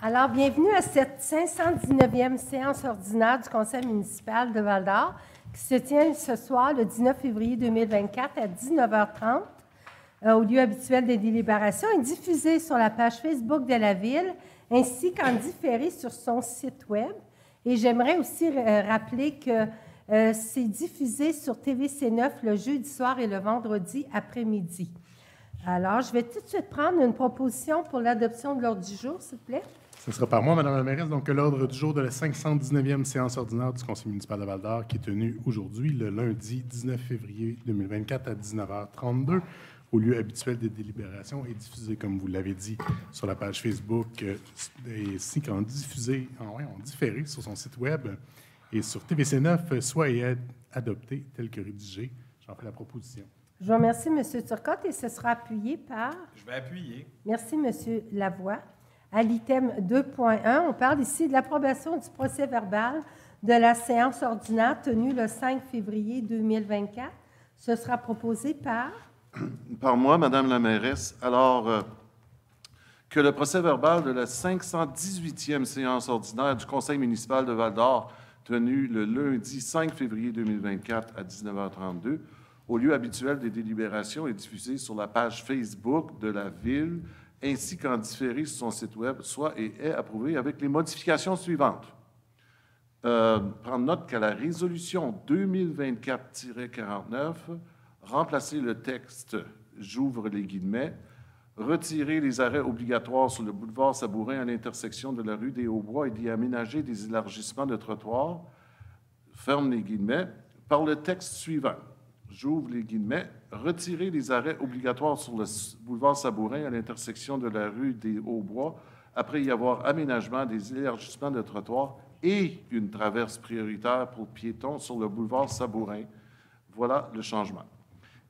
Alors, bienvenue à cette 519e séance ordinaire du Conseil municipal de Val-d'Or qui se tient ce soir, le 19 février 2024, à 19h30, au lieu habituel des délibérations, et diffusée sur la page Facebook de la Ville, ainsi qu'en différé sur son site Web. Et j'aimerais aussi rappeler que c'est diffusé sur TVC9 le jeudi soir et le vendredi après-midi. Alors, je vais tout de suite prendre une proposition pour l'adoption de l'ordre du jour, s'il vous plaît. Ce sera par moi, Mme la mairesse. Donc, l'ordre du jour de la 519e séance ordinaire du Conseil municipal de Val-d'Or qui est tenue aujourd'hui, le lundi 19 février 2024 à 19h32, au lieu habituel des délibérations, est diffusée, comme vous l'avez dit, sur la page Facebook, ainsi qu'en différé sur son site Web et sur TVC9, soit et être adopté tel que rédigé. J'en fais la proposition. Je vous remercie, M. Turcotte, et ce sera appuyé par... Je vais appuyer. Merci, M. Lavoie. À l'item 2.1, on parle ici de l'approbation du procès-verbal de la séance ordinaire tenue le 5 février 2024. Ce sera proposé par... Par moi, Madame la mairesse. Alors, que le procès-verbal de la 518e séance ordinaire du Conseil municipal de Val-d'Or, tenue le lundi 5 février 2024 à 19h32, au lieu habituel des délibérations, est diffusé sur la page Facebook de la Ville, ainsi qu'en différé sur son site Web, soit et est approuvé avec les modifications suivantes. Prendre note qu'à la résolution 2024-49, remplacer le texte « j'ouvre les guillemets », retirer les arrêts obligatoires sur le boulevard Sabourin à l'intersection de la rue des Hauts-Bois et d'y aménager des élargissements de trottoirs, ferme les guillemets, par le texte suivant. J'ouvre les guillemets, retirer les arrêts obligatoires sur le boulevard Sabourin à l'intersection de la rue des Hauts-Bois, après y avoir aménagement des élargissements de trottoirs et une traverse prioritaire pour piétons sur le boulevard Sabourin. Voilà le changement.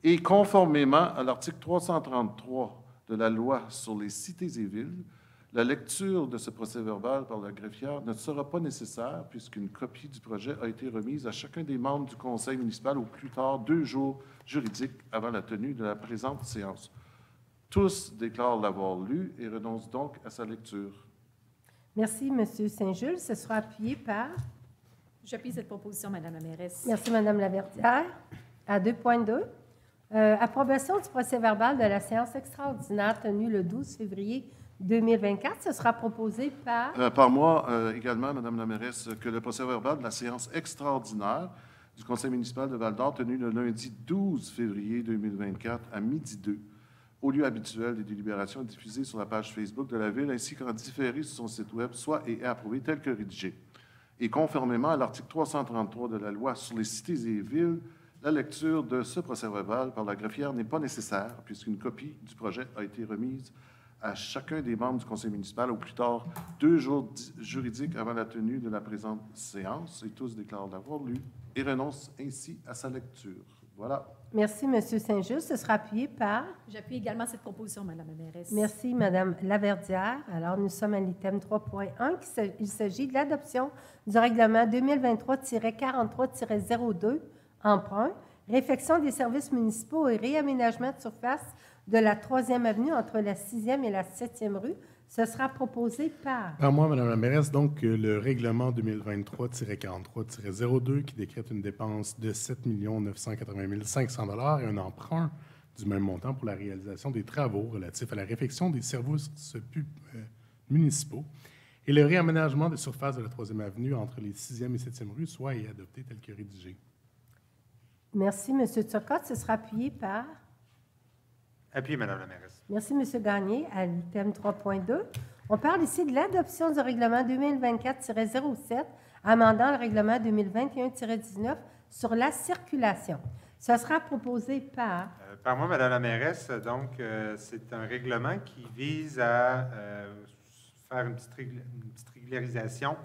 Et conformément à l'article 333 de la loi sur les cités et villes, la lecture de ce procès-verbal par la greffière ne sera pas nécessaire puisqu'une copie du projet a été remise à chacun des membres du conseil municipal au plus tard 2 jours juridiques avant la tenue de la présente séance. Tous déclarent l'avoir lu et renoncent donc à sa lecture. Merci, M. Saint-Jules. Ce sera appuyé par... J'appuie cette proposition, Mme la mairesse. Merci, Mme Laverdière. À 2.2, approbation du procès-verbal de la séance extraordinaire tenue le 12 février 2024. Ce sera proposé par... Par moi également, Mme la mairesse, que le procès-verbal de la séance extraordinaire du Conseil municipal de Val-d'Or tenue le lundi 12 février 2024 à 12h02, au lieu habituel des délibérations diffusées sur la page Facebook de la Ville ainsi qu'en différé sur son site Web, soit et est approuvé tel que rédigé. Et conformément à l'article 333 de la loi sur les cités et villes, la lecture de ce procès-verbal par la greffière n'est pas nécessaire puisqu'une copie du projet a été remise à chacun des membres du conseil municipal au plus tard 2 jours juridiques avant la tenue de la présente séance, et tous déclarent l'avoir lu et renoncent ainsi à sa lecture. Voilà. Merci, M. Saint-Just. Ce sera appuyé par... J'appuie également cette proposition, Mme la mairesse. Merci, Mme Laverdière. Alors, nous sommes à l'item 3.1. Il s'agit de l'adoption du règlement 2023-43-02, emprunt, réfection des services municipaux et réaménagement de surface de la 3e avenue entre la 6e et la 7e rue. Ce sera proposé par... Par moi, Mme la mairesse, donc le règlement 2023-43-02 qui décrète une dépense de 7 980 500 $ et un emprunt du même montant pour la réalisation des travaux relatifs à la réfection des services municipaux et le réaménagement des surfaces de la 3e avenue entre les 6e et 7e rues soit est adopté tel que rédigé. Merci, M. Turcotte. Ce sera appuyé par... Appuyé, Mme la mairesse. Merci, M. Gagné. À l'item 3.2, on parle ici de l'adoption du règlement 2024-07, amendant le règlement 2021-19 sur la circulation. Ce sera proposé par... Par moi, Mme la mairesse. Donc, c'est un règlement qui vise à faire une petite régularisation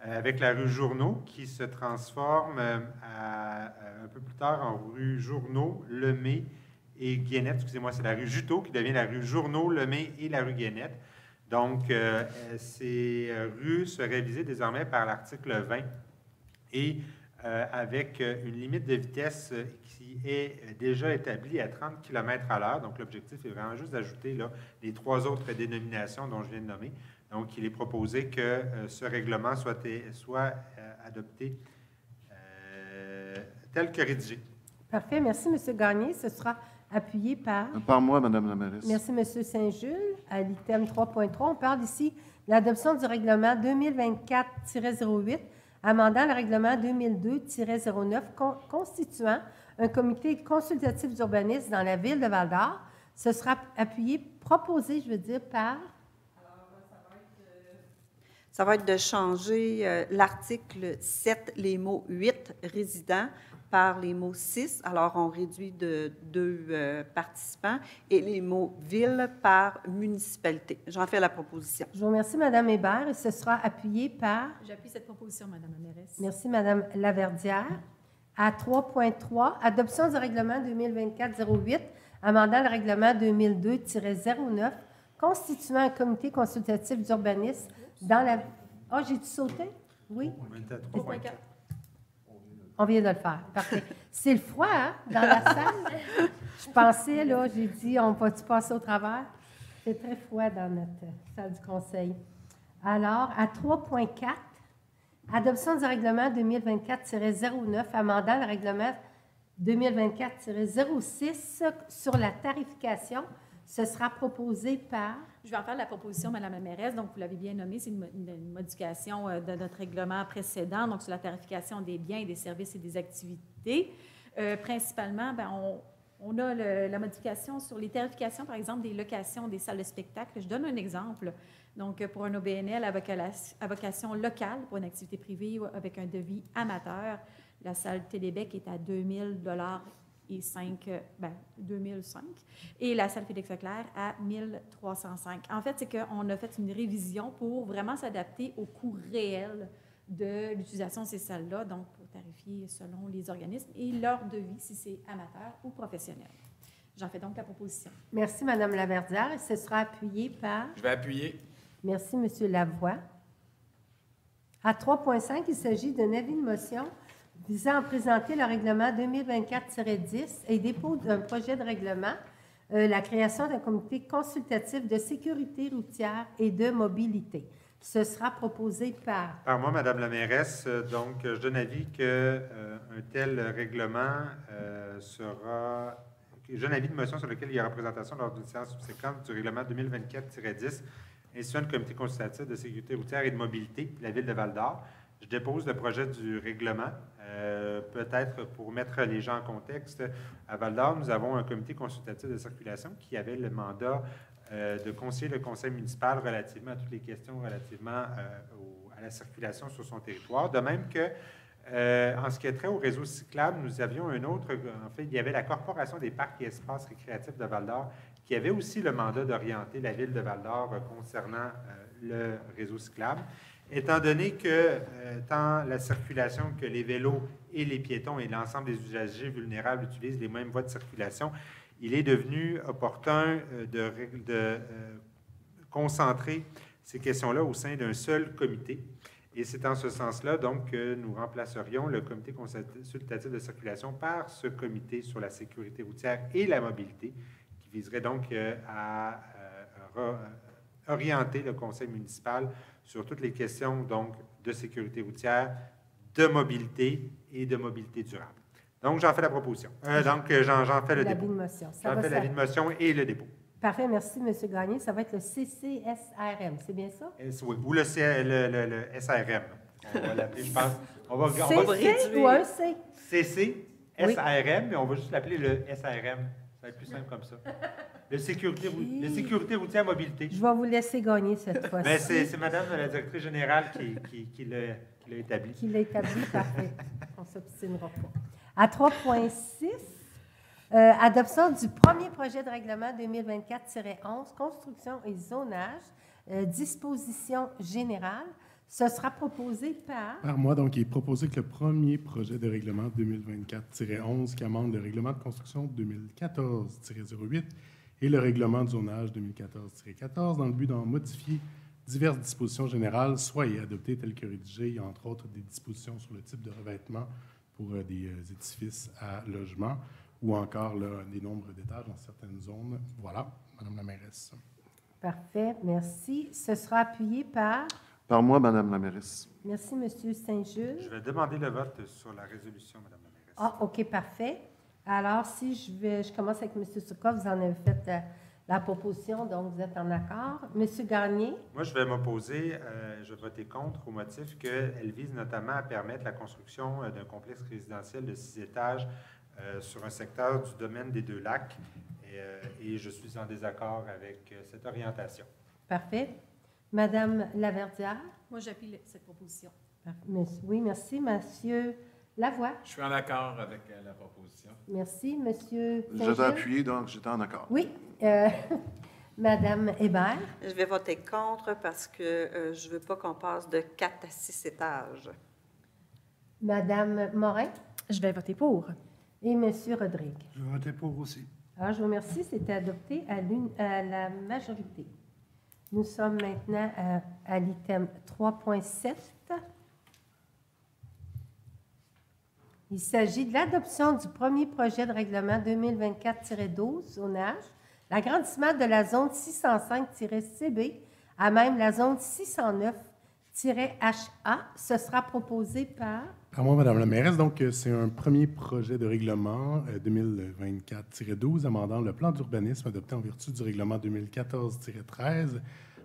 avec la rue Journaux, qui se transforme un peu plus tard en rue Journaux, Lemay et Guénette. Excusez-moi, c'est la rue Juteau qui devient la rue Journaux, Lemay et la rue Guénette. Donc, ces rues seraient visées désormais par l'article 20 et avec une limite de vitesse qui est déjà établie à 30 km à l'heure. Donc, l'objectif est vraiment juste d'ajouter là, les 3 autres dénominations dont je viens de nommer. Donc, il est proposé que ce règlement soit adopté tel que rédigé. Parfait. Merci, M. Gagné. Ce sera appuyé par... Par moi, Madame la mairesse. Merci, M. Saint-Jules. À l'item 3.3, on parle ici de l'adoption du règlement 2024-08, amendant le règlement 2002-09, constituant un comité consultatif d'urbanisme dans la ville de Val-d'Or. Ce sera proposé, par... Ça va être de changer l'article 7, les mots 8, résidents, par les mots 6. Alors, on réduit de 2 participants, et les mots ville par municipalité. J'en fais la proposition. Je vous remercie, Mme Hébert, et ce sera appuyé par... J'appuie cette proposition, Madame la mairesse. Merci, Mme Laverdière. À 3.3, adoption du règlement 2024-08, amendant le règlement 2002-09, constituant un comité consultatif d'urbanisme dans la... Ah, j'ai-tu sauté? Oui? On est à 3.4. On vient de le faire. Parfait. C'est le froid, hein, dans la salle. Je pensais, là, j'ai dit, on va-tu passer au travers? C'est très froid dans notre salle du conseil. Alors, à 3.4, adoption du règlement 2024-09, amendant le règlement 2024-06 sur la tarification. Ce sera proposé par... Je vais en faire la proposition, Madame la mairesse. Donc, vous l'avez bien nommé, c'est une modification de notre règlement précédent, donc sur la tarification des biens et des services et des activités. Principalement, on a la modification sur les tarifications, par exemple, des locations des salles de spectacle. Je donne un exemple. Donc, pour un OBNL à vocation locale, pour une activité privée avec un devis amateur, la salle Télébec est à 2000 et 2005, et la salle Félix Leclerc à 1305. En fait, c'est qu'on a fait une révision pour vraiment s'adapter au coût réel de l'utilisation de ces salles-là, donc pour tarifier selon les organismes et leur devis, si c'est amateur ou professionnel. J'en fais donc la proposition. Merci, Mme Laverdière. Et ce sera appuyé par... Je vais appuyer. Merci, M. Lavoie. À 3.5, il s'agit d'un avis de motion visant à présenter le règlement 2024-10 et dépôt d'un projet de règlement, la création d'un comité consultatif de sécurité routière et de mobilité. Ce sera proposé par... Par moi, Madame la mairesse. Donc, je donne avis qu'un tel règlement sera... Je donne avis de motion sur lequel il y aura présentation lors d'une séance subséquente du règlement 2024-10, instituant un comité consultatif de sécurité routière et de mobilité de la ville de Val-d'Or. Je dépose le projet du règlement. Peut-être pour mettre les gens en contexte, à Val-d'Or, nous avons un comité consultatif de circulation qui avait le mandat de conseiller le conseil municipal relativement à toutes les questions relativement à la circulation sur son territoire. De même que, en ce qui est trait au réseau cyclable, nous avions un autre, en fait, il y avait la Corporation des parcs et espaces récréatifs de Val-d'Or qui avait aussi le mandat d'orienter la ville de Val-d'Or concernant le réseau cyclable. Étant donné que tant la circulation que les vélos et les piétons et l'ensemble des usagers vulnérables utilisent les mêmes voies de circulation, il est devenu opportun de concentrer ces questions-là au sein d'un seul comité. Et c'est en ce sens-là, donc, que nous remplacerions le comité consultatif de circulation par ce comité sur la sécurité routière et la mobilité, qui viserait donc à orienter le conseil municipal sur toutes les questions donc, de sécurité routière, de mobilité et de mobilité durable. Donc, j'en fais la proposition. J'en fais le dépôt. J'en fais l'avis de motion et le dépôt. Parfait, merci, M. Gagné. Ça va être le CCSRM, c'est bien ça? Oui, ou le SRM. On va l'appeler, je pense. On va CC ou un C? CC, SRM, mais on va juste l'appeler le SRM. Ça va être plus simple comme ça. Le sécurité routière mobilité. Je vais vous laisser gagner cette fois-ci. Mais c'est Madame la directrice générale qui l'a établi. Qui l'a établi, parfait. On ne s'obstinera pas. À 3.6, adoption du premier projet de règlement 2024-11, construction et zonage, disposition générale. Ce sera proposé par... Par moi, donc, il est proposé que le premier projet de règlement 2024-11, qui amende le règlement de construction 2014-08 et le règlement de zonage 2014-14, dans le but d'en modifier diverses dispositions générales, soit adoptées telles que rédigées. Il y a entre autres des dispositions sur le type de revêtement pour des édifices à logement ou encore là, des nombres d'étages dans certaines zones. Voilà, Madame la mairesse. Parfait, merci. Ce sera appuyé par... Par moi, Madame la mairesse. Merci, M. Saint-Jules. Je vais demander le vote sur la résolution, Madame la mairesse. Ah, OK, parfait. Alors, si je commence avec M. Surcott, vous en avez fait la proposition, donc vous êtes en accord. M. Gagné? Moi, je vais m'opposer, je vais voter contre au motif qu'elle vise notamment à permettre la construction d'un complexe résidentiel de 6 étages sur un secteur du domaine des Deux Lacs. Et je suis en désaccord avec cette orientation. Parfait. Madame Laverdière? Moi, j'appuie cette proposition. Oui, merci. Monsieur Lavoie? Je suis en accord avec la proposition. Merci. Monsieur J'avais Saint-Gilles? appuyé, donc j'étais en accord. Oui. Madame Hébert? Je vais voter contre parce que je ne veux pas qu'on passe de 4 à 6 étages. Madame Morin? Je vais voter pour. Et Monsieur Rodrigue? Je vais voter pour aussi. Alors, je vous remercie. C'était adopté à la majorité. Nous sommes maintenant à l'item 3.7. Il s'agit de l'adoption du premier projet de règlement 2024-12 zonage, l'agrandissement de la zone 605-CB à même la zone 609-HA. Ce sera proposé par... Par moi, Madame la mairesse. Donc, c'est un premier projet de règlement 2024-12 amendant le plan d'urbanisme adopté en vertu du règlement 2014-13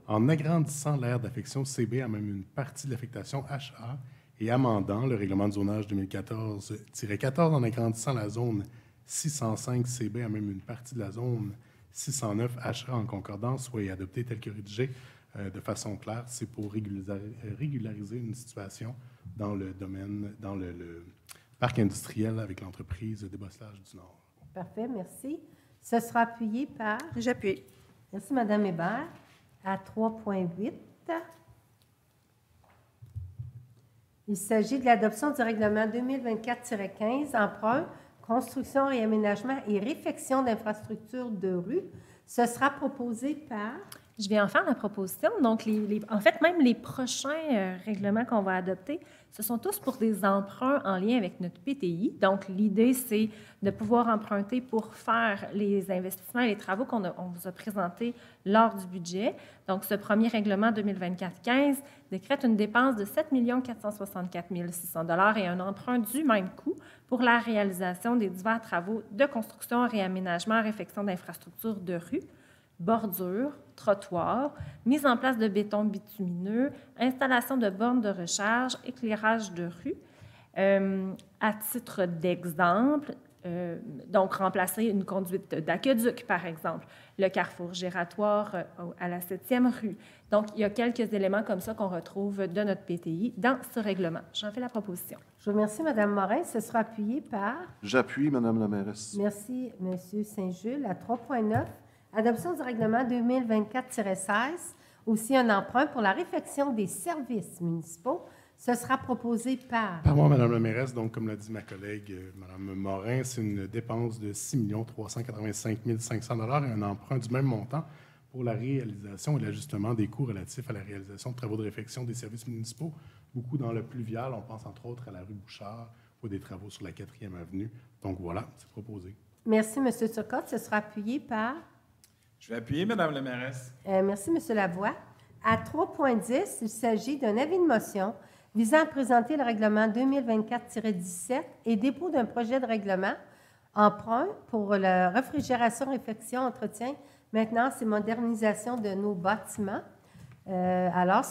en agrandissant l'aire d'affection CB à même une partie de l'affectation HA et amendant le règlement de zonage 2014-14 en agrandissant la zone 605 CB à même une partie de la zone 609 HA en concordance, soit adopté tel que rédigé de façon claire. C'est pour régulariser une situation dans le domaine, dans le parc industriel avec l'entreprise des Bosselage du Nord. Parfait, merci. Ce sera appuyé par... J'appuie. Merci, Madame Hébert. À 3.8. Il s'agit de l'adoption du règlement 2024-15, emprunt, construction, réaménagement et réfection d'infrastructures de rue. Ce sera proposé par... Je vais en faire la proposition. Donc, en fait, même les prochains règlements qu'on va adopter, ce sont tous pour des emprunts en lien avec notre PTI. Donc, l'idée, c'est de pouvoir emprunter pour faire les investissements et les travaux qu'on vous a présentés lors du budget. Donc, ce premier règlement 2024-15 décrète une dépense de 7 464 600 $ et un emprunt du même coût pour la réalisation des divers travaux de construction, réaménagement, réfection d'infrastructures de rue, bordures, trottoirs, mise en place de béton bitumineux, installation de bornes de recharge, éclairage de rue. À titre d'exemple, donc remplacer une conduite d'aqueduc, par exemple, le carrefour giratoire à la 7e rue. Donc, il y a quelques éléments comme ça qu'on retrouve de notre PTI dans ce règlement. J'en fais la proposition. Je vous remercie, Mme Morin. Ce sera appuyé par... J'appuie, Madame la mairesse. Merci, M. Saint-Jules. À 3.9, adoption du règlement 2024-16, aussi un emprunt pour la réfection des services municipaux. Ce sera proposé par... Par moi, Madame la mairesse. Donc, comme l'a dit ma collègue, Madame Morin, c'est une dépense de 6 385 500 $ et un emprunt du même montant pour la réalisation et l'ajustement des coûts relatifs à la réalisation de travaux de réfection des services municipaux. Beaucoup dans le pluvial. On pense entre autres à la rue Bouchard ou des travaux sur la 4e avenue. Donc, voilà, c'est proposé. Merci, M. Turcotte. Ce sera appuyé par... Je vais appuyer, Madame la mairesse. Merci, M. Lavoie. À 3.10, il s'agit d'un avis de motion visant à présenter le règlement 2024-17 et dépôt d'un projet de règlement emprunt pour la réfrigération, réfection, entretien, maintenance et modernisation de nos bâtiments. Alors,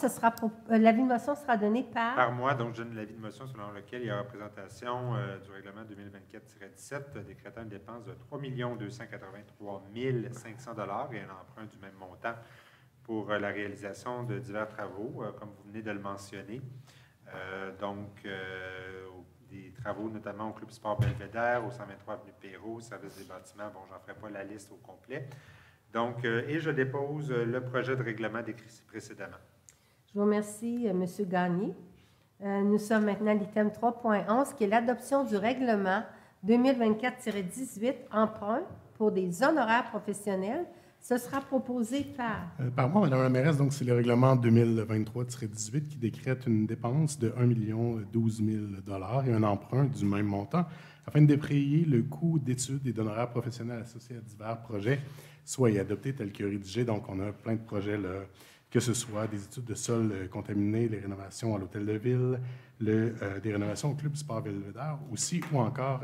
l'avis de motion sera donné par... Par moi, donc je donne l'avis de motion selon lequel il y aura présentation du règlement 2024-17 décrétant une dépense de 3 283 500 $ et un emprunt du même montant pour la réalisation de divers travaux, comme vous venez de le mentionner. Des travaux notamment au Club Sport Belvédère, au 123 avenue Perrault, au service des bâtiments. Bon, j'en ferai pas la liste au complet. Donc, et je dépose le projet de règlement décrit précédemment. Je vous remercie, M. Gagné. Nous sommes maintenant à l'item 3.11, qui est l'adoption du règlement 2024-18, emprunt pour des honoraires professionnels. Ce sera proposé Par moi, Mme la mairesse, donc c'est le règlement 2023-18 qui décrète une dépense de 1 012 000 et un emprunt du même montant afin de défrayer le coût d'études et d'honoraires professionnels associés à divers projets, soit et adoptés tels que rédigés. Donc, on a plein de projets, là, que ce soit des études de sols contaminés, les rénovations à l'hôtel de ville, des rénovations au club sport Belvédère aussi, ou encore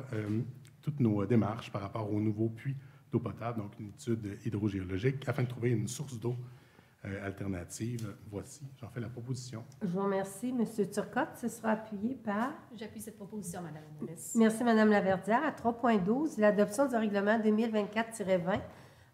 toutes nos démarches par rapport aux nouveaux puits d'eau potable, donc une étude hydrogéologique, afin de trouver une source d'eau alternative. Voici, j'en fais la proposition. Je vous remercie, M. Turcotte. Ce sera appuyé par... J'appuie cette proposition, Mme la mairesse. Merci, Mme Laverdière. À 3.12, l'adoption du règlement 2024-20,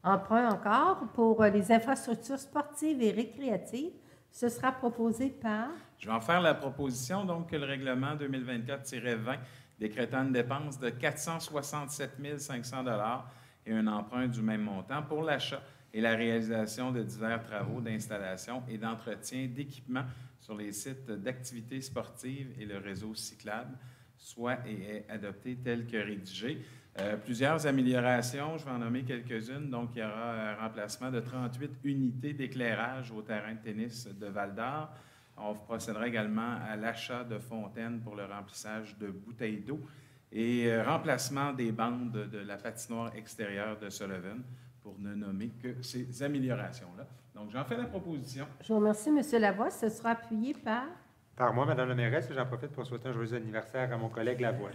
emprunt encore, pour les infrastructures sportives et récréatives. Ce sera proposé par... Je vais en faire la proposition, donc, que le règlement 2024-20 décrétant une dépense de 467 500 $ et un emprunt du même montant pour l'achat et la réalisation de divers travaux d'installation et d'entretien d'équipements sur les sites d'activités sportives et le réseau cyclable, soit et est adopté tel que rédigé. Plusieurs améliorations, je vais en nommer quelques-unes. Donc, il y aura un remplacement de 38 unités d'éclairage au terrain de tennis de Val-d'Or. On procédera également à l'achat de fontaines pour le remplissage de bouteilles d'eau et remplacement des bandes de la patinoire extérieure de Sullivan, pour ne nommer que ces améliorations-là. Donc, j'en fais la proposition. Je vous remercie, M. Lavoie. Ce sera appuyé par... Par moi, Mme la mairesse, j'en profite pour souhaiter un joyeux anniversaire à mon collègue Lavoie.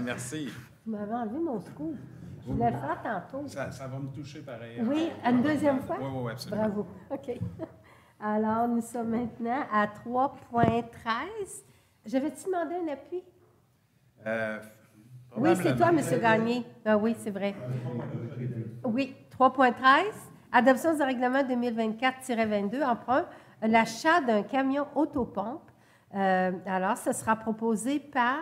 Merci. Vous m'avez enlevé mon scoop. Je voulais le faire tantôt. Ça va me toucher pareil. Oui, à une deuxième fois? Oui, absolument. Bravo. OK. Alors, nous sommes maintenant à 3.13. J'avais-tu demandé un appui? Oui, c'est toi, M. Gagné. Ah, oui, c'est vrai. Oui, 3.13. Adoption du règlement 2024-22, emprunt, l'achat d'un camion autopompe. Alors, ce sera proposé par...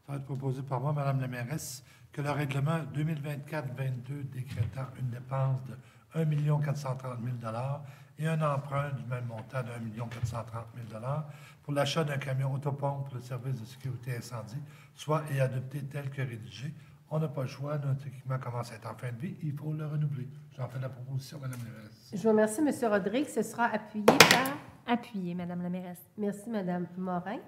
Ça va être proposé par moi, Mme la mairesse, que le règlement 2024-22 décrétant une dépense de 1 430 000 $ et un emprunt du même montant de 1 430 000 $ pour l'achat d'un camion autopompe pour le service de sécurité incendie, soit et adopté tel que rédigé. On n'a pas le choix, notre équipement commence à être en fin de vie, il faut le renouveler. J'en fais la proposition, Mme la mairesse. Je vous remercie, M. Rodrigue. Ce sera appuyé par... Appuyé, Madame la mairesse. Merci, Mme Morin.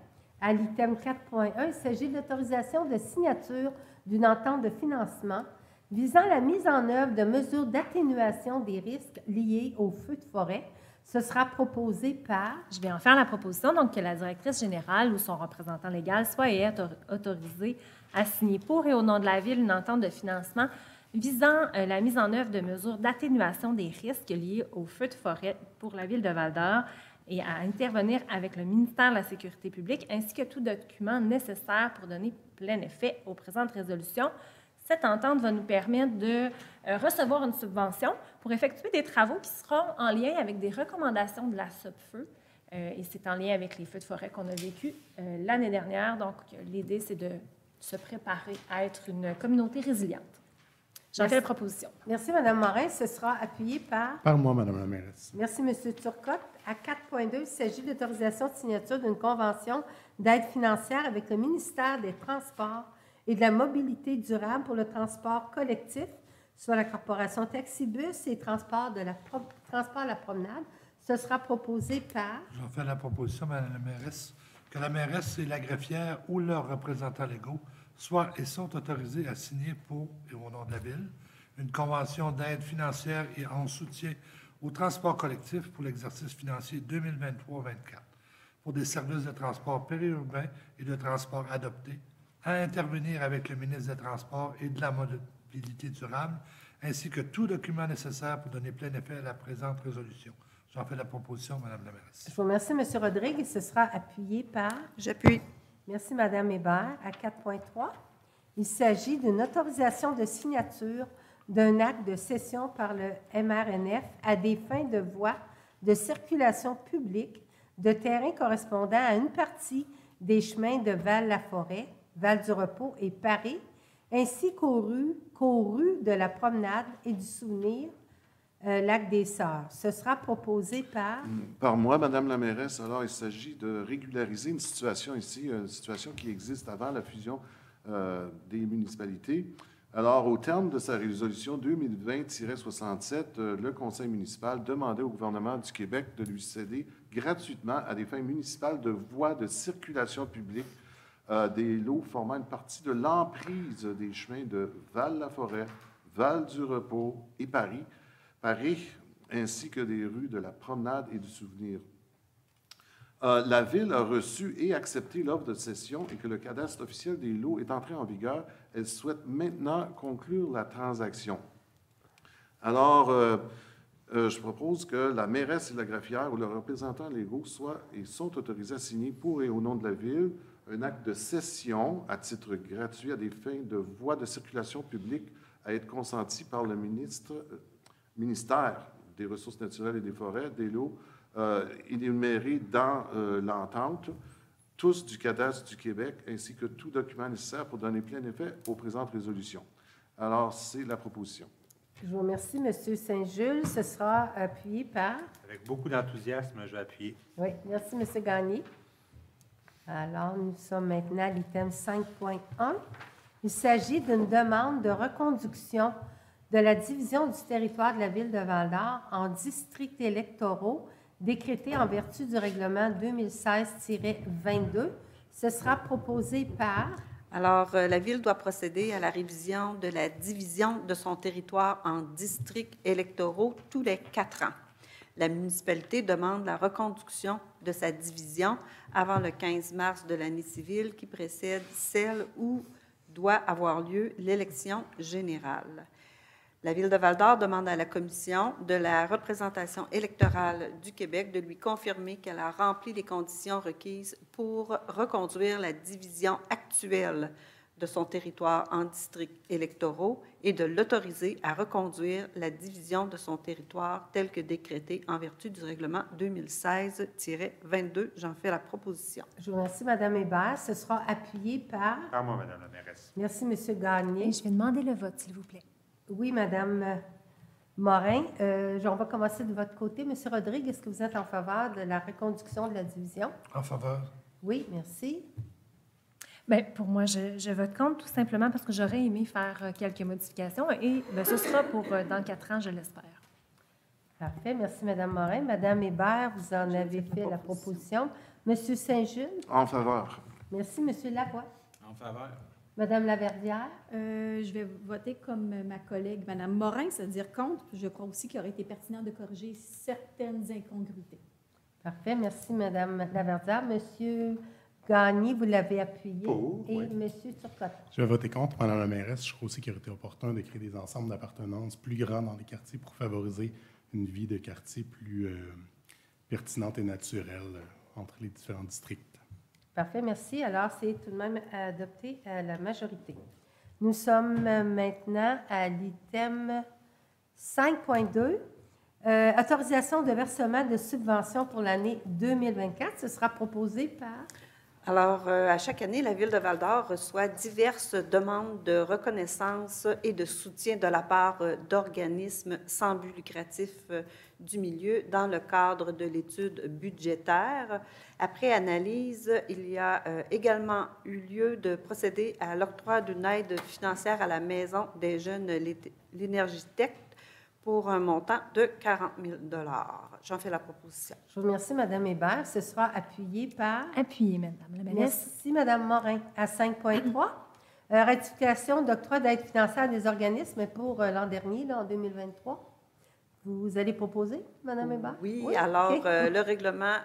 À l'item 4.1, il s'agit de l'autorisation de signature d'une entente de financement visant la mise en œuvre de mesures d'atténuation des risques liés aux feux de forêt. Ce sera proposé par... Je vais en faire la proposition, donc que la directrice générale ou son représentant légal soit et est autorisé à signer pour et au nom de la Ville une entente de financement visant la mise en œuvre de mesures d'atténuation des risques liés aux feux de forêt pour la Ville de Val-d'Or et à intervenir avec le ministère de la Sécurité publique, ainsi que tout document nécessaire pour donner plein effet aux présentes résolutions. Cette entente va nous permettre de recevoir une subvention pour effectuer des travaux qui seront en lien avec des recommandations de la SOPFEU. Et c'est en lien avec les feux de forêt qu'on a vécu l'année dernière. Donc, l'idée, c'est de se préparer à être une communauté résiliente. J'en fais la proposition. Merci, Mme Morin. Ce sera appuyé par... Par moi, Mme la mairesse. Merci, M. Turcotte. À 4.2, il s'agit d'autorisation de signature d'une convention d'aide financière avec le ministère des Transports et de la mobilité durable pour le transport collectif, soit la Corporation Taxibus et Transport à la promenade. Ce sera proposé par... J'en fais la proposition, Mme la mairesse, que la mairesse et la greffière ou leurs représentants légaux soient et sont autorisés à signer pour et au nom de la Ville une convention d'aide financière et en soutien au transport collectif pour l'exercice financier 2023-24 pour des services de transport périurbain et de transport adoptés, à intervenir avec le ministre des Transports et de la mobilité durable, ainsi que tout document nécessaire pour donner plein effet à la présente résolution. J'en fais la proposition, Mme la mairesse. Je vous remercie, M. Rodrigue. Ce sera appuyé par... J'appuie. Merci, Mme Hébert. À 4.3, il s'agit d'une autorisation de signature d'un acte de cession par le MRNF à des fins de voies de circulation publique de terrain correspondant à une partie des chemins de Val-la-Forêt, Val-du-Repos et Paris, ainsi qu'aux rues de la Promenade et du Souvenir, Lac des Sœurs. Ce sera proposé par... Par moi, Madame la mairesse. Alors, il s'agit de régulariser une situation ici, une situation qui existe avant la fusion des municipalités. Alors, au terme de sa résolution 2020-67, le Conseil municipal demandait au gouvernement du Québec de lui céder gratuitement à des fins municipales de voies de circulation publique des lots formant une partie de l'emprise des chemins de Val-la-Forêt, Val-du-Repos et Paris, ainsi que des rues de la Promenade et du Souvenir. La Ville a reçu et accepté l'offre de cession et que le cadastre officiel des lots est entré en vigueur. Elle souhaite maintenant conclure la transaction. Alors, je propose que la mairesse et la greffière ou leurs représentants légaux soient et sont autorisés à signer pour et au nom de la Ville un acte de cession à titre gratuit à des fins de voies de circulation publique à être consenti par le ministère des Ressources naturelles et des Forêts, des lots, énumérés dans l'entente, tous du cadastre du Québec, ainsi que tout document nécessaire pour donner plein effet aux présentes résolutions. Alors, c'est la proposition. Je vous remercie, M. Saint-Jules. Ce sera appuyé par... Avec beaucoup d'enthousiasme, je vais appuyer. Oui, merci, M. Gagné. Alors, nous sommes maintenant à l'item 5.1. Il s'agit d'une demande de reconduction de la division du territoire de la Ville de Val-d'Or en districts électoraux décrétés en vertu du règlement 2016-22. Ce sera proposé par... Alors, la Ville doit procéder à la révision de la division de son territoire en districts électoraux tous les 4 ans. La municipalité demande la reconduction de sa division avant le 15 mars de l'année civile qui précède celle où doit avoir lieu l'élection générale. La Ville de Val-d'Or demande à la Commission de la représentation électorale du Québec de lui confirmer qu'elle a rempli les conditions requises pour reconduire la division actuelle de son territoire en districts électoraux et de l'autoriser à reconduire la division de son territoire telle que décrétée en vertu du règlement 2016-22. J'en fais la proposition. Je vous remercie, Mme Hébert. Ce sera appuyé par... Par moi, Mme la mairesse. Merci, M. Gagné. Et je vais demander le vote, s'il vous plaît. Oui, Mme Morin. On va commencer de votre côté. M. Rodrigue, est-ce que vous êtes en faveur de la reconduction de la division? En faveur. Oui, merci. Bien, pour moi, je vote contre tout simplement parce que j'aurais aimé faire quelques modifications et bien, ce sera pour dans 4 ans, je l'espère. Parfait. Merci, Mme Morin. Mme Hébert, vous en avez fait la proposition. M. Saint-Jules? En faveur. Merci. M. Lavoie? En faveur. Mme Laverdière? Je vais voter comme ma collègue Mme Morin, c'est-à-dire contre. Je crois aussi qu'il aurait été pertinent de corriger certaines incongruités. Parfait. Merci, Mme Laverdière. M. Gagné, vous l'avez appuyé. Pour, et oui. M. Turcotte? Je vais voter contre, Mme la mairesse. Je crois aussi qu'il aurait été opportun de créer des ensembles d'appartenance plus grands dans les quartiers pour favoriser une vie de quartier plus pertinente et naturelle entre les différents districts. Parfait, merci. Alors, c'est tout de même adopté à la majorité. Nous sommes maintenant à l'item 5.2, autorisation de versement de subventions pour l'année 2024. Ce sera proposé par... Alors, à chaque année, la Ville de Val-d'Or reçoit diverses demandes de reconnaissance et de soutien de la part d'organismes sans but lucratif du milieu dans le cadre de l'étude budgétaire. Après analyse, il y a également eu lieu de procéder à l'octroi d'une aide financière à la Maison des jeunes L'Énergitech pour un montant de 40 000 $. J'en fais la proposition. Je vous remercie, Mme Hébert. Ce sera appuyé par... Appuyé, Madame la mairesse. Merci, Mme Morin. À 5.3, ratification d'octroi d'aide financière des organismes pour l'an dernier, là, en 2023. Vous allez proposer, Mme Hébert? Oui, alors OK. le règlement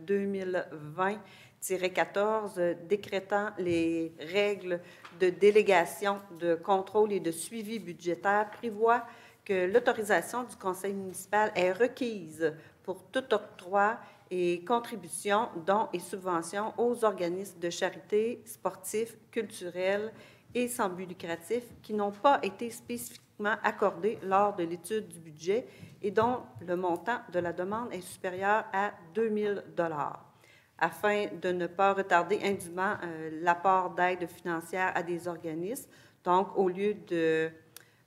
2020-14 décrétant les règles de délégation, de contrôle et de suivi budgétaire prévoit que l'autorisation du conseil municipal est requise pour tout octroi et contribution, dons et subventions aux organismes de charité, sportifs, culturels et sans but lucratif qui n'ont pas été spécifiquement accordés lors de l'étude du budget et dont le montant de la demande est supérieur à 2 000 $. Afin de ne pas retarder indûment l'apport d'aide financière à des organismes, donc au lieu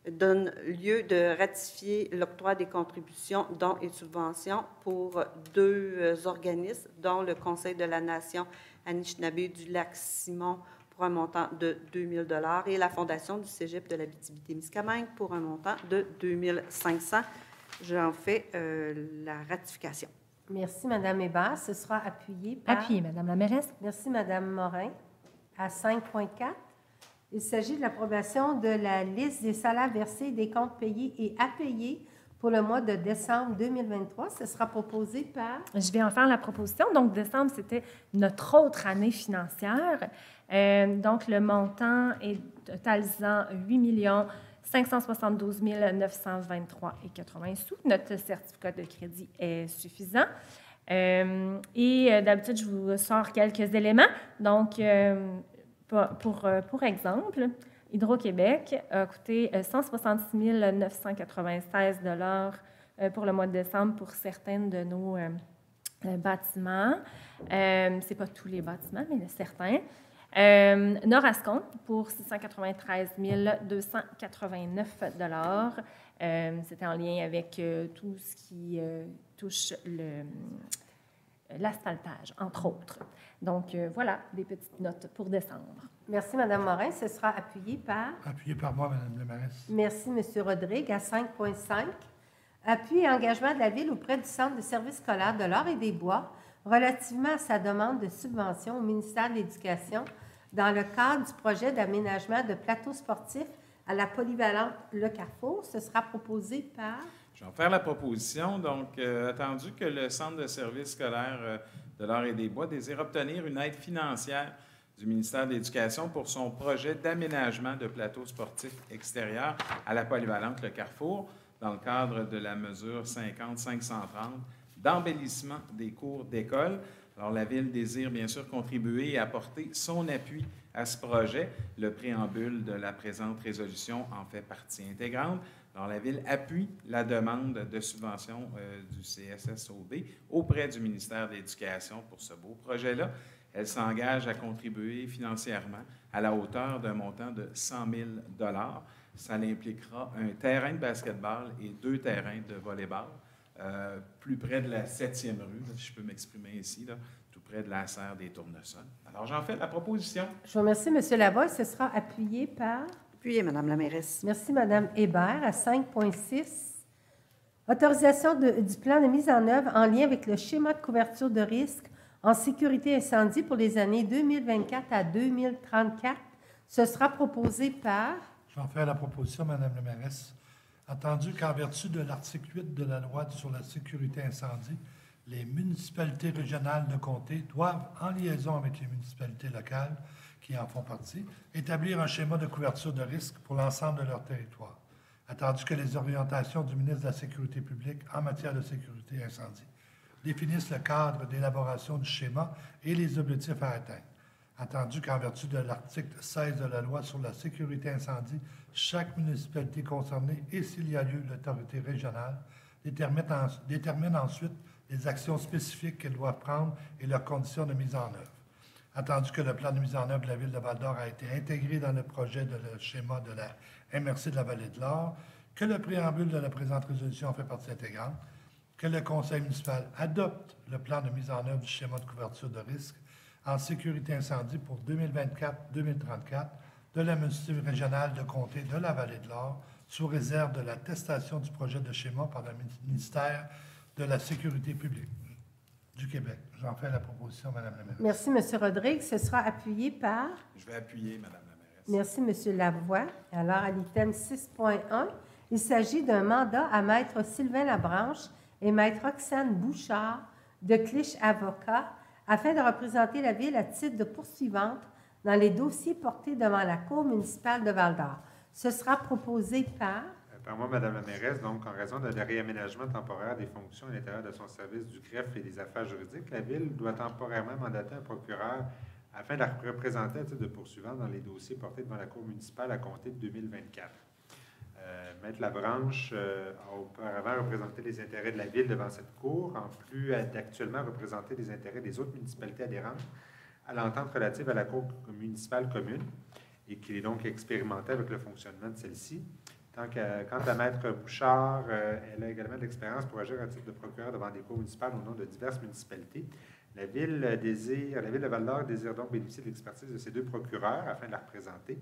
donne lieu de ratifier l'octroi des contributions, dons et subventions pour 2 organismes, dont le Conseil de la Nation Anishinaabe du Lac-Simon pour un montant de 2 000 et la Fondation du Cégep de l'Abitibi-Témiscamingue pour un montant de 2 500. J'en fais la ratification. Merci, Mme Hébert. Ce sera appuyé par... Appuyé, Madame la mairesse. Merci, Mme Morin. À 5.4, il s'agit de l'approbation de la liste des salaires versés, des comptes payés et à payer pour le mois de décembre 2023. Ce sera proposé par... Je vais en faire la proposition. Donc, décembre, c'était notre autre année financière. Donc, le montant est totalisant 8 572 923,80 sous. Notre certificat de crédit est suffisant. D'habitude, je vous sors quelques éléments. Donc, pour exemple, Hydro-Québec a coûté 166 996 $ pour le mois de décembre pour certains de nos bâtiments. Ce n'est pas tous les bâtiments, mais certains. Norascon pour 693 289 $. C'était en lien avec tout ce qui touche l'asphaltage, entre autres. Donc, voilà des petites notes pour décembre. Merci, Mme Morin. Ce sera appuyé par... Appuyé par moi, Mme la mairesse. Merci, M. Rodrigue. À 5.5, appui et engagement de la Ville auprès du Centre de services scolaires de l'Or et des Bois relativement à sa demande de subvention au ministère de l'Éducation dans le cadre du projet d'aménagement de plateaux sportifs à la polyvalente Le Carrefour. Ce sera proposé par... Je vais en faire la proposition. Donc, attendu que le Centre de services scolaires de l'Or et des Bois désire obtenir une aide financière du ministère de l'Éducation pour son projet d'aménagement de plateaux sportifs extérieurs à la polyvalente Le Carrefour dans le cadre de la mesure 50-530 d'embellissement des cours d'école. Alors, la Ville désire bien sûr contribuer et apporter son appui à ce projet. Le préambule de la présente résolution en fait partie intégrante. Alors, la Ville appuie la demande de subvention du CSSOB auprès du ministère de l'Éducation pour ce beau projet-là. Elle s'engage à contribuer financièrement à la hauteur d'un montant de 100 000 $. Ça impliquera un terrain de basketball et 2 terrains de volleyball, plus près de la 7e rue, là, si je peux m'exprimer ici, là, tout près de la serre des Tournesols. Alors, j'en fais la proposition. Je vous remercie, M. Lavoie. Ce sera appuyé par... Appuyé, Mme la mairesse. Merci, Mme Hébert. À 5.6, autorisation du plan de mise en œuvre en lien avec le schéma de couverture de risque en sécurité incendie pour les années 2024 à 2034. Ce sera proposé par... Je vais en faire la proposition, Mme la mairesse. Attendu qu'en vertu de l'article 8 de la loi sur la sécurité incendie, les municipalités régionales de comté doivent, en liaison avec les municipalités locales qui en font partie, établir un schéma de couverture de risque pour l'ensemble de leur territoire, attendu que les orientations du ministre de la Sécurité publique en matière de sécurité incendie définissent le cadre d'élaboration du schéma et les objectifs à atteindre. Attendu qu'en vertu de l'article 16 de la loi sur la sécurité incendie, chaque municipalité concernée et, s'il y a lieu, l'autorité régionale détermine ensuite les actions spécifiques qu'elles doivent prendre et leurs conditions de mise en œuvre. Attendu que le plan de mise en œuvre de la Ville de Val-d'Or a été intégré dans le projet de le schéma de la MRC de la Vallée de l'Or, que le préambule de la présente résolution en fait partie intégrante, que le conseil municipal adopte le plan de mise en œuvre du schéma de couverture de risque en sécurité incendie pour 2024-2034 de la municipalité régionale de comté de la Vallée de l'Or, sous réserve de l'attestation du projet de schéma par le ministère de la Sécurité publique du Québec. J'en fais la proposition, Mme la mairesse. Merci, M. Rodrigue. Ce sera appuyé par... Je vais appuyer, Mme la mairesse. Merci, M. Lavoie. Alors, à l'item 6.1, il s'agit d'un mandat à Maître Sylvain Labranche et Maître Roxane Bouchard de Clich Avocats afin de représenter la Ville à titre de poursuivante dans les dossiers portés devant la Cour municipale de Val-d'Or. Ce sera proposé par... Par moi, Mme la mairesse, donc en raison de réaménagement temporaire des fonctions à l'intérieur de son service du greffe et des affaires juridiques, la Ville doit temporairement mandater un procureur afin de la représenter à titre de poursuivant dans les dossiers portés devant la Cour municipale à compter de 2024. Maître Labranche a auparavant représenté les intérêts de la Ville devant cette Cour, en plus d'actuellement représenter les intérêts des autres municipalités adhérentes à l'entente relative à la Cour municipale commune et qu'il est donc expérimenté avec le fonctionnement de celle-ci. Quant à Maître Bouchard, elle a également de l'expérience pour agir à titre de procureur devant des cours municipales au nom de diverses municipalités. La Ville de Val-d'Or désire donc bénéficier de l'expertise de ces deux procureurs afin de la représenter.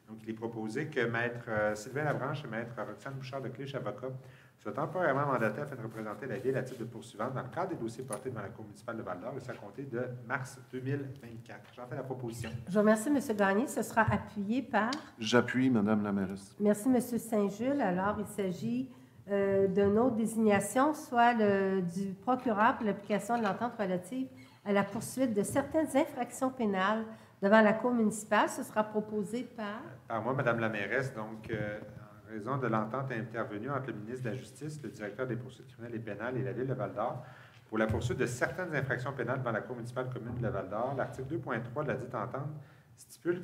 Donc, il est proposé que Maître Sylvain Labranche et Maître Roxane Bouchard de Clich Avocat soient temporairement mandatés afin de représenter la Ville à titre de poursuivante dans le cadre des dossiers portés devant la Cour municipale de Val-d'Or, et ça à compter de mars 2024. J'en fais la proposition. Je vous remercie, M. Gagné. Ce sera appuyé par... J'appuie, Madame la mairesse. Merci, M. Saint-Jules. Alors, il s'agit d'une autre désignation, soit du procureur pour l'application de l'entente relative à la poursuite de certaines infractions pénales devant la Cour municipale. Ce sera proposé par... Par moi, Madame la mairesse, donc, en raison de l'entente intervenue entre le ministre de la Justice, le directeur des poursuites criminelles et pénales et la Ville de Val-d'Or pour la poursuite de certaines infractions pénales devant la Cour municipale commune de Val-d'Or, l'article 2.3 de la dite entente stipule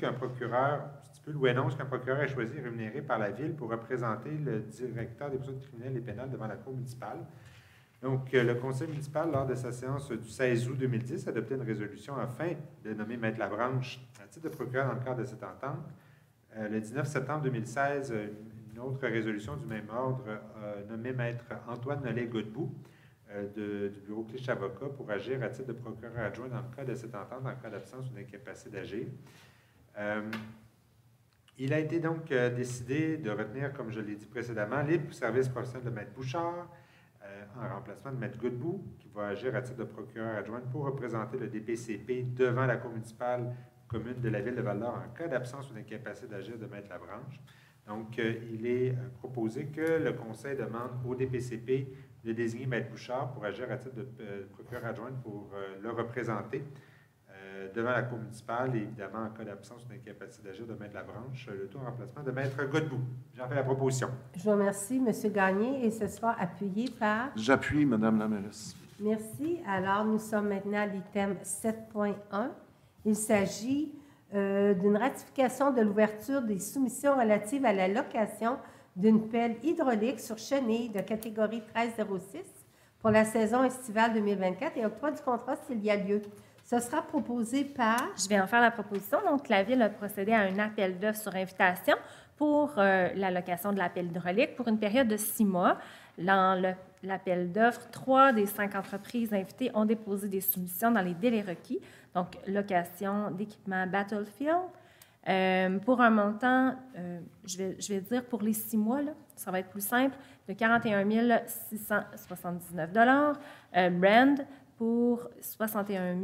ou énonce qu'un procureur est choisi et rémunéré par la Ville pour représenter le directeur des poursuites criminelles et pénales devant la Cour municipale. Donc, le Conseil municipal, lors de sa séance du 16 août 2010, a adopté une résolution afin de nommer Maître Labranche à titre de procureur dans le cadre de cette entente. Le 19 septembre 2016, une autre résolution du même ordre a nommé Maître Antoine Nollet-Godbout du bureau Clich Avocat pour agir à titre de procureur adjoint dans le cadre de cette entente, en cas d'absence ou d'incapacité d'agir. Il a été donc décidé de retenir, comme je l'ai dit précédemment, libre service professionnel de Maître Bouchard, en remplacement de Maître Godbout, qui va agir à titre de procureur adjoint pour représenter le DPCP devant la Cour municipale commune de la Ville de Val-d'Or en cas d'absence ou d'incapacité d'agir de Maître Labranche. Donc, il est proposé que le Conseil demande au DPCP de désigner Maître Bouchard pour agir à titre de procureur adjoint pour le représenter devant la Cour municipale et évidemment en cas d'absence ou d'incapacité d'agir de Maître Labranche, le tout en remplacement de Maître Godbout. J'en fais la proposition. Je vous remercie, M. Gagné, et ce sera appuyé par... J'appuie, Madame la mairesse. Merci. Alors, nous sommes maintenant à l'item 7.1. Il s'agit d'une ratification de l'ouverture des soumissions relatives à la location d'une pelle hydraulique sur chenille de catégorie 1306 pour la saison estivale 2024 et octroi du contrat s'il y a lieu. Ce sera proposé par... Je vais en faire la proposition. Donc, la Ville a procédé à un appel d'offres sur invitation pour la location de la pelle hydraulique pour une période de 6 mois. Dans l'appel d'offres, 3 des 5 entreprises invitées ont déposé des soumissions dans les délais requis. Donc, location d'équipement Battlefield. Pour un montant, je vais dire pour les 6 mois, là, ça va être plus simple, de 41 679 Brand pour 61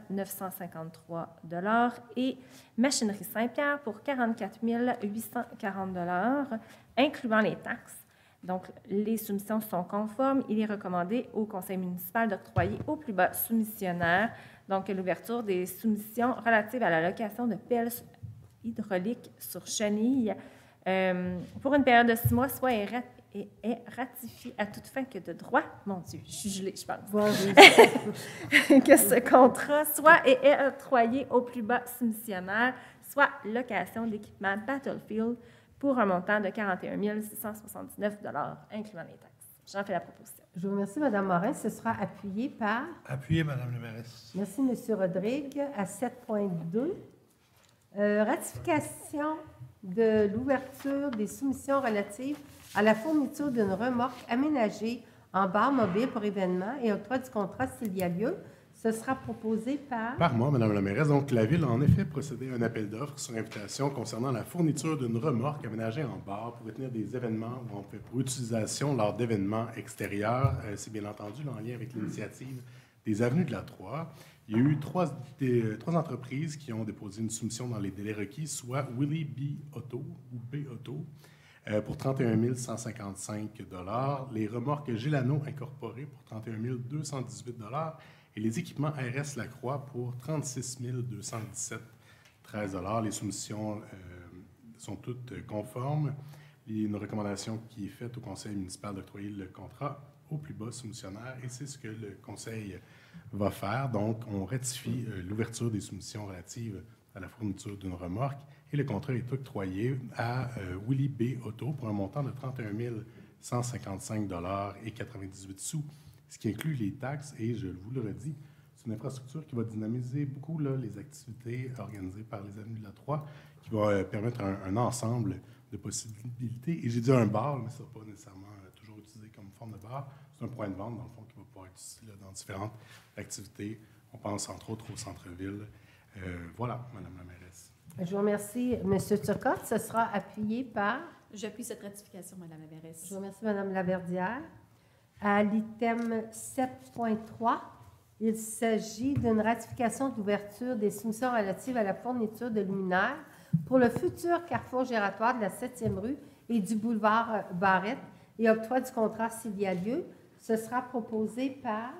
953 et Machinerie Saint-Pierre pour 44 840 incluant les taxes. Donc, les soumissions sont conformes. Il est recommandé au Conseil municipal d'octroyer au plus bas soumissionnaire donc l'ouverture des soumissions relatives à la location de pelles hydrauliques sur chenille pour une période de 6 mois, soit est ratifié à toute fin que de droit. Mon Dieu, je suis gelée, je pense. Que ce contrat soit est octroyé au plus bas soumissionnaire, soit location d'équipement Battlefield pour un montant de 41 679 incluant les taxes. J'en fais la proposition. Je vous remercie, Mme Morin. Ce sera appuyé par... Appuyé, Mme la mairesse. Merci, M. Rodrigue. À 7.2, ratification de l'ouverture des soumissions relatives à la fourniture d'une remorque aménagée en bar mobile pour événements et octroi du contrat s'il y a lieu. Ce sera proposé par... Par moi, Mme la mairesse. Donc, la Ville a en effet procédé à un appel d'offres sur invitation concernant la fourniture d'une remorque aménagée en bar pour tenir des événements ou pour utilisation lors d'événements extérieurs. C'est bien entendu en lien avec l'initiative des Avenues de la Troie. Il y a eu trois entreprises qui ont déposé une soumission dans les délais requis, soit Willy B. Auto ou B. Auto, pour 31 155 $, les remorques Gélano Incorporées pour 31 218 $ et les équipements RS Lacroix pour 36 217 13 $. Les soumissions sont toutes conformes. Il y a une recommandation qui est faite au Conseil municipal d'octroyer le contrat au plus bas soumissionnaire et c'est ce que le Conseil va faire. Donc, on ratifie l'ouverture des soumissions relatives à la fourniture d'une remorque et le contrat est octroyé à Willy B. Auto pour un montant de 31 155 $ et 98 sous, ce qui inclut les taxes et, je vous le redis, c'est une infrastructure qui va dynamiser beaucoup là, les activités organisées par les Avenues de la Troie, qui va permettre un ensemble de possibilités. Et j'ai dit un bar, mais ça ne va pas nécessairement toujours utilisé comme forme de bar. C'est un point de vente, dans le fond, qui va pouvoir être utilisé là, dans différentes activités. On pense entre autres au centre-ville. Voilà, Madame la mairesse. Je vous remercie, M. Turcotte. Ce sera appuyé par... J'appuie cette ratification, Madame la mairesse. Je vous remercie, Mme Laverdière. À l'item 7.3, il s'agit d'une ratification d'ouverture des soumissions relatives à la fourniture de luminaires pour le futur carrefour giratoire de la 7e rue et du boulevard Barrette et octroi du contrat s'il y a lieu. Ce sera proposé par...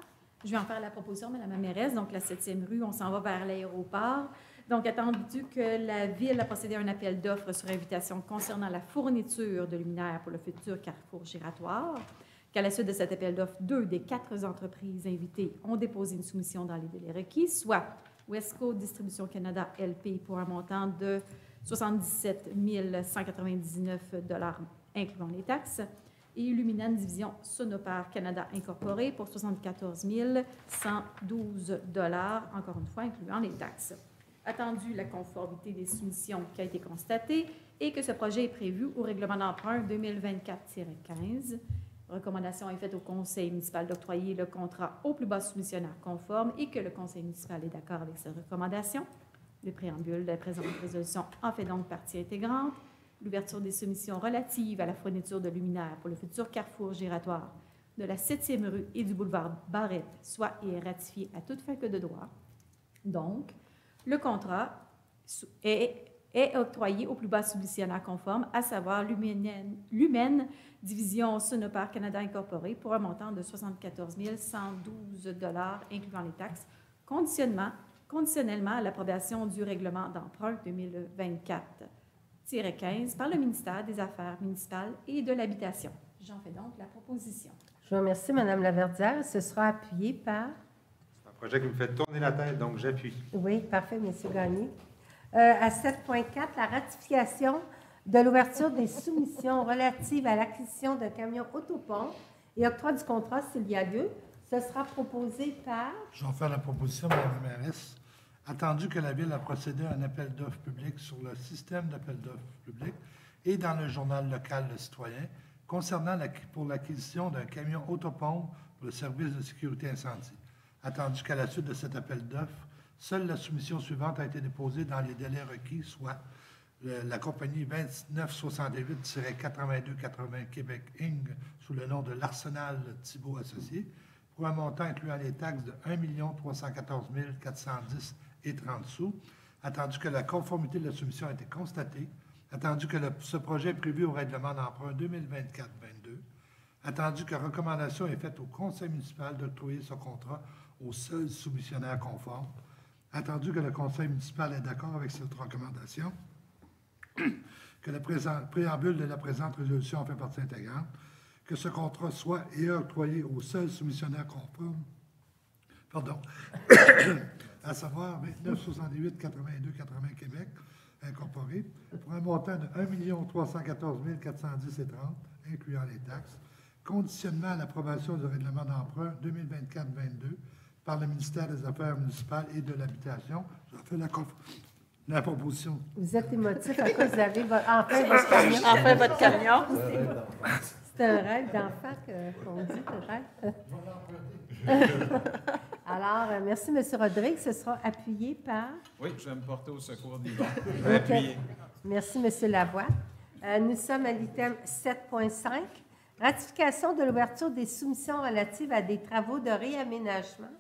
Je vais en faire la proposition, Madame la mairesse. Donc, la 7e rue, on s'en va vers l'aéroport. Donc, attendu que la Ville a procédé à un appel d'offres sur invitation concernant la fourniture de luminaires pour le futur carrefour giratoire, qu'à la suite de cet appel d'offres, 2 des 4 entreprises invitées ont déposé une soumission dans les délais requis, soit Westco Distribution Canada LP pour un montant de 77 199 $, incluant les taxes, et Illuminan Division Sonopar Canada Incorporé pour 74 112 $, encore une fois, incluant les taxes. Attendu la conformité des soumissions qui a été constatée et que ce projet est prévu au règlement d'emprunt 2024-15. Recommandation est faite au conseil municipal d'octroyer le contrat au plus bas soumissionnaire conforme et que le conseil municipal est d'accord avec cette recommandation. Le préambule de la présente résolution en fait donc partie intégrante. L'ouverture des soumissions relatives à la fourniture de luminaires pour le futur carrefour giratoire de la 7e rue et du boulevard Barrette soit et est ratifiée à toute fin que de droit. Donc, le contrat est octroyé au plus bas soumissionnaire conforme, à savoir Lumen Division Sonopar Canada Incorporé pour un montant de 74 112 $, incluant les taxes, conditionnellement à l'approbation du règlement d'emprunt 2024-15 par le ministère des Affaires municipales et de l'Habitation. J'en fais donc la proposition. Je vous remercie, Mme Laverdière. Ce sera appuyé par... C'est un projet qui me fait tourner la tête, donc j'appuie. Oui, parfait, M. Gagné. À 7.4, la ratification de l'ouverture des soumissions relatives à l'acquisition d'un camion autopompe et octroi du contrat s'il y a lieu. Ce sera proposé par... Je vais en faire la proposition, Mme la mairesse. Attendu que la Ville a procédé à un appel d'offres public sur le système d'appel d'offres public et dans le journal local Le Citoyen concernant pour l'acquisition d'un camion autopompe pour le service de sécurité incendie. Attendu qu'à la suite de cet appel d'offres, seule la soumission suivante a été déposée dans les délais requis, soit la compagnie 2968-8280 Québec Inc. sous le nom de l'Arsenal Thibault Associés, pour un montant incluant les taxes de 1 314 410 et 30 sous, attendu que la conformité de la soumission a été constatée, attendu que ce projet est prévu au règlement d'emprunt 2024-22, attendu que recommandation est faite au conseil municipal d'octroyer ce contrat au seul soumissionnaire conforme, attendu que le conseil municipal est d'accord avec cette recommandation, que le préambule de la présente résolution en fait partie intégrante, que ce contrat soit et est octroyé au seul soumissionnaire conforme, à savoir 2968 82 80 Québec Incorporé, pour un montant de 1 314 410 et 30, incluant les taxes, conditionnement à l'approbation du règlement d'emprunt 2024-22 par le ministère des Affaires municipales et de l'Habitation. Je fais la proposition. Vous êtes émotif à cause vous avez enfin votre camion. Enfin, votre camion. C'est un rêve d'enfant qu'on dit, peut-être. Alors, merci, M. Rodrigue. Ce sera appuyé par... Oui, je vais me porter au secours d'Yvon. Je vais appuyer. Merci, M. Lavoie. Nous sommes à l'item 7.5. Ratification de l'ouverture des soumissions relatives à des travaux de réaménagement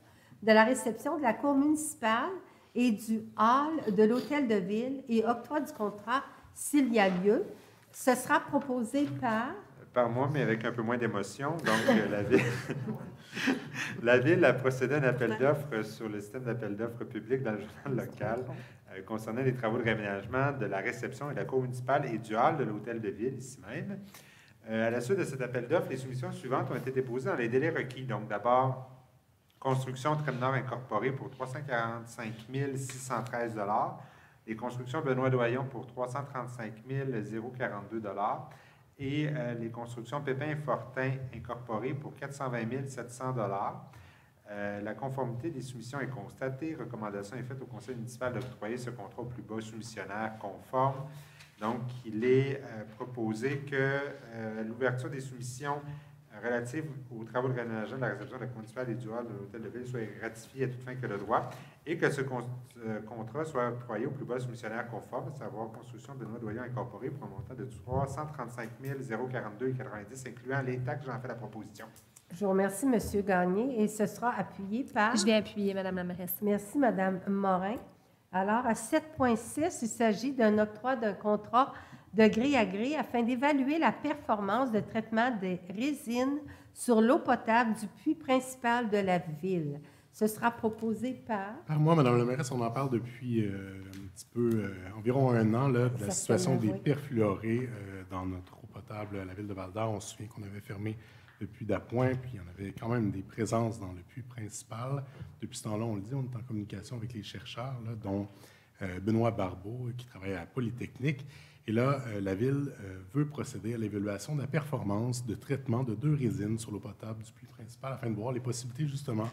de la réception de la cour municipale et du hall de l'hôtel de ville et octroi du contrat s'il y a lieu. Ce sera proposé par... Par moi, mais avec un peu moins d'émotion. Donc, la Ville a procédé à un appel d'offres sur le système d'appel d'offres public dans le journal local concernant les travaux de réaménagement de la réception et de la cour municipale et du hall de l'hôtel de ville, ici même. À la suite de cet appel d'offres, les soumissions suivantes ont été déposées dans les délais requis. Donc, d'abord, construction Trame-Nord incorporée pour 345 613 $, les constructions Benoît Doyon pour 335 042 $ et les constructions Pépin-Fortin incorporées pour 420 700 $. La conformité des soumissions est constatée. Recommandation est faite au conseil municipal d'octroyer ce contrat au plus bas soumissionnaire conforme. Donc, il est proposé que l'ouverture des soumissions relative aux travaux de réaménagement de la réception de la municipale et du hall de l'Hôtel de Ville soit ratifié à toute fin que le droit et que ce contrat soit octroyé au plus bas soumissionnaire conforme, à savoir Construction Benoît Doyon Incorporé pour un montant de 335 042,90 incluant les taxes. J'en fais la proposition. Je vous remercie, M. Gagné, et ce sera appuyé par... Je vais appuyer, Mme la mairesse. Merci, Mme Morin. Alors, à 7.6, il s'agit d'un octroi d'un contrat de gré à gré afin d'évaluer la performance de traitement des résines sur l'eau potable du puits principal de la ville. Ce sera proposé par... Par moi, Mme la mairesse, on en parle depuis un petit peu, environ un an, là, de la situation des perfluorés dans notre eau potable à la ville de Val-d'Or. On se souvient qu'on avait fermé le puits d'Appoint, puis il y en avait quand même des présences dans le puits principal. Depuis ce temps-là, on le dit, on est en communication avec les chercheurs, là, dont Benoît Barbeau, qui travaille à la Polytechnique. Et là, la Ville veut procéder à l'évaluation de la performance de traitement de 2 résines sur l'eau potable du puits principal afin de voir les possibilités, justement,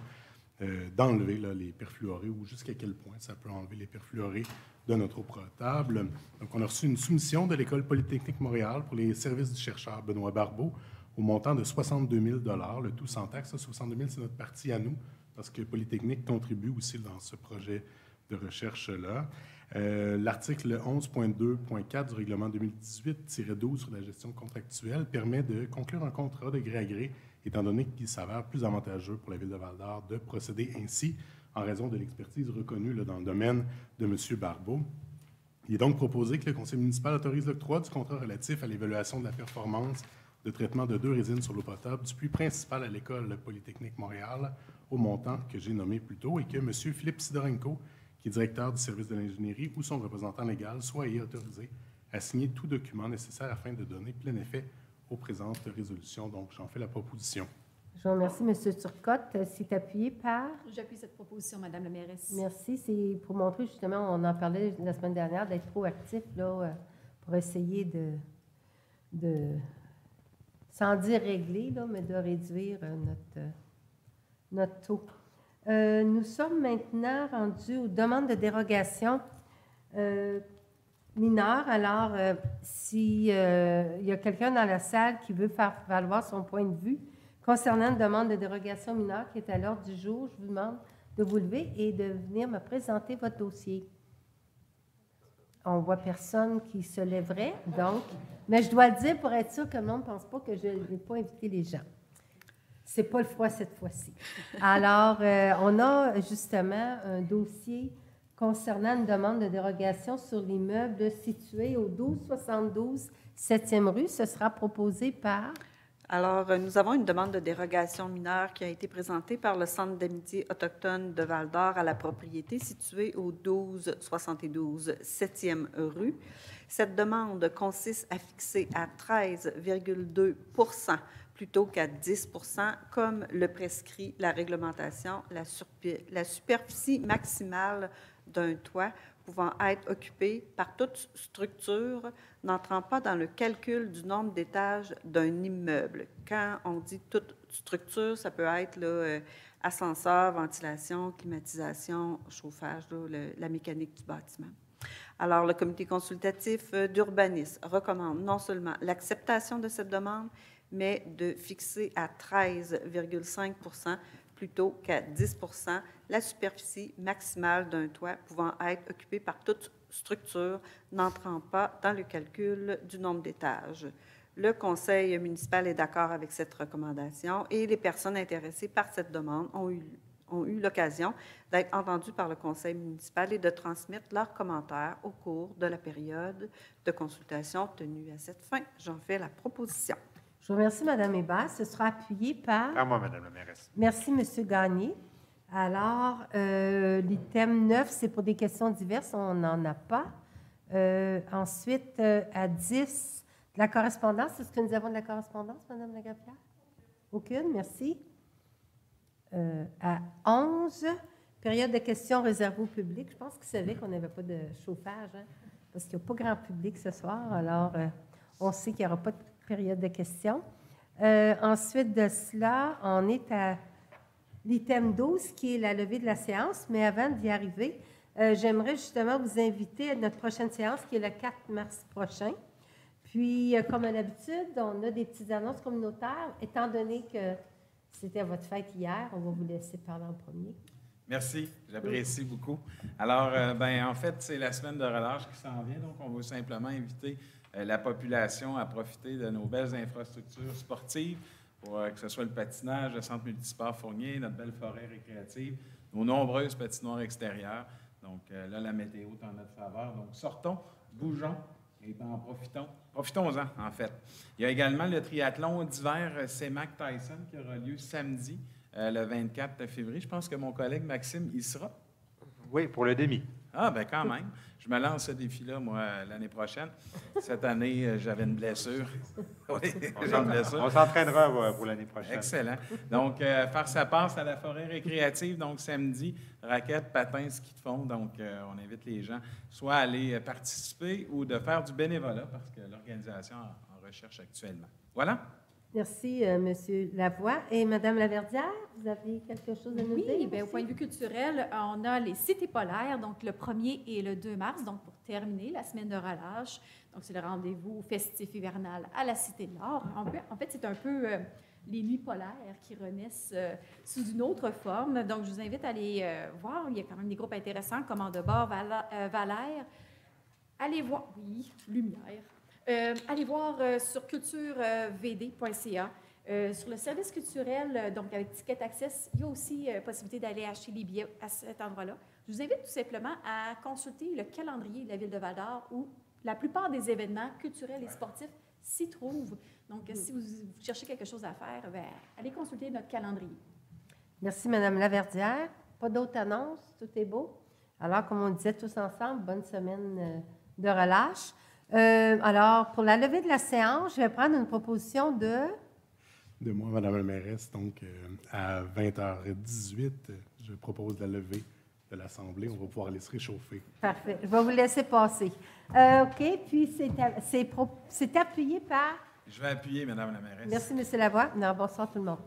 d'enlever là, les perfluorés ou jusqu'à quel point ça peut enlever les perfluorés de notre eau potable. Donc, on a reçu une soumission de l'École Polytechnique Montréal pour les services du chercheur Benoît Barbeau au montant de 62 000 $, le tout sans taxe. 62 000 $, c'est notre partie à nous, parce que Polytechnique contribue aussi dans ce projet de recherche-là. L'article 11.2.4 du règlement 2018-12 sur la gestion contractuelle permet de conclure un contrat de gré à gré, étant donné qu'il s'avère plus avantageux pour la Ville de Val-d'Or de procéder ainsi, en raison de l'expertise reconnue là, dans le domaine de M. Barbeau. Il est donc proposé que le Conseil municipal autorise l'octroi du contrat relatif à l'évaluation de la performance de traitement de 2 résines sur l'eau potable du puits principal à l'École Polytechnique Montréal au montant que j'ai nommé plus tôt et que M. Philippe Sidorenko, qui est directeur du service de l'ingénierie ou son représentant légal, soit autorisé à signer tout document nécessaire afin de donner plein effet aux présentes résolutions. Donc, j'en fais la proposition. Je vous remercie, M. Turcotte. C'est appuyé par... J'appuie cette proposition, Mme la mairesse. Merci. C'est pour montrer, justement, on en parlait la semaine dernière, d'être proactif là, pour essayer de sans dire régler, là, mais de réduire notre taux. Nous sommes maintenant rendus aux demandes de dérogation mineures. Alors, s'il y a quelqu'un dans la salle qui veut faire valoir son point de vue concernant une demande de dérogation mineure qui est à l'ordre du jour, je vous demande de vous lever et de venir me présenter votre dossier. On ne voit personne qui se lèverait, donc... Mais je dois le dire pour être sûr que le monde ne pense pas que je n'ai pas invité les gens. Ce n'est pas le froid cette fois-ci. Alors, on a justement un dossier concernant une demande de dérogation sur l'immeuble situé au 1272 7e rue. Ce sera proposé par... Alors, nous avons une demande de dérogation mineure qui a été présentée par le Centre d'amitié autochtone de Val-d'Or à la propriété située au 1272 7e rue. Cette demande consiste à fixer à 13,2 % plutôt qu'à 10 % comme le prescrit la réglementation, la superficie maximale d'un toit pouvant être occupé par toute structure n'entrant pas dans le calcul du nombre d'étages d'un immeuble. Quand on dit toute structure, ça peut être là, ascenseur, ventilation, climatisation, chauffage, là, la mécanique du bâtiment. Alors, le comité consultatif d'urbanisme recommande non seulement l'acceptation de cette demande, mais de fixer à 13,5 % plutôt qu'à 10 % la superficie maximale d'un toit pouvant être occupée par toute structure n'entrant pas dans le calcul du nombre d'étages. Le conseil municipal est d'accord avec cette recommandation et les personnes intéressées par cette demande ont eu l'occasion d'être entendues par le conseil municipal et de transmettre leurs commentaires au cours de la période de consultation tenue à cette fin. J'en fais la proposition. Je vous remercie, Mme Hébert. Ce sera appuyé par... Par moi, Mme la mairesse. Merci, M. Gagné. Alors, l'item 9, c'est pour des questions diverses. On n'en a pas. Ensuite, à 10, de la correspondance. Est-ce que nous avons de la correspondance, Mme Lagapierre? Aucune, merci. À 11, période de questions réservée au public. Je pense qu'ils savaient qu'on n'avait pas de chauffage, hein, parce qu'il n'y a pas grand public ce soir. Alors, on sait qu'il n'y aura pas de période de questions. Ensuite de cela, on est à l'item 12, qui est la levée de la séance. Mais avant d'y arriver, j'aimerais justement vous inviter à notre prochaine séance, qui est le 4 mars prochain. Puis, comme à l'habitude, on a des petites annonces communautaires. Étant donné que c'était votre fête hier, on va vous laisser parler en premier. Merci, j'apprécie beaucoup. Alors, en fait, c'est la semaine de relâche qui s'en vient, donc on veut simplement inviter la population à profiter de nos belles infrastructures sportives, pour que ce soit le patinage, le centre multisport Fournier, notre belle forêt récréative, nos nombreuses patinoires extérieures. Donc là, la météo est en notre faveur. Donc sortons, bougeons et en profitons. Profitons-en, en fait. Il y a également le triathlon d'hiver CEMAC Tyson qui aura lieu samedi, le 24 février. Je pense que mon collègue Maxime y sera. Oui, pour le demi. Ah, bien quand même. Je me lance ce défi-là, moi, l'année prochaine. Cette année, j'avais une blessure. Oui, j'ai une blessure. On s'entraînera pour l'année prochaine. Excellent. Donc, faire sa passe à la forêt récréative, donc samedi, raquettes, patins, ski de fond. Donc, on invite les gens soit à aller participer ou de faire du bénévolat parce que l'organisation en recherche actuellement. Voilà. Merci, M. Lavoie. Et Mme Laverdière, vous avez quelque chose à nous dire? Oui, bien, au point de vue culturel, on a les cités polaires, donc le 1er et le 2 mars, donc pour terminer la semaine de relâche. Donc, c'est le rendez-vous festif hivernal à la Cité de l'Art. En fait, c'est un peu les nuits polaires qui renaissent sous une autre forme. Donc, je vous invite à aller voir. Il y a quand même des groupes intéressants, Commande de bord, Valère. Allez voir, oui, Lumière. Allez voir sur culturevd.ca. Sur le service culturel, donc avec Ticket Access, il y a aussi possibilité d'aller acheter les billets à cet endroit-là. Je vous invite tout simplement à consulter le calendrier de la Ville de Val-d'Or où la plupart des événements culturels et sportifs s'y trouvent. Donc, si vous cherchez quelque chose à faire, bien, allez consulter notre calendrier. Merci, Mme Laverdière. Pas d'autres annonces? Tout est beau? Alors, comme on disait tous ensemble, bonne semaine de relâche. Alors, pour la levée de la séance, je vais prendre une proposition de moi, Mme la mairesse. Donc, à 20h18, je propose la levée de l'Assemblée. On va pouvoir aller se réchauffer. Parfait. Je vais vous laisser passer. OK. Puis, c'est appuyé par... Je vais appuyer, Mme la mairesse. Merci, M. Lavoie. Non, bonsoir tout le monde.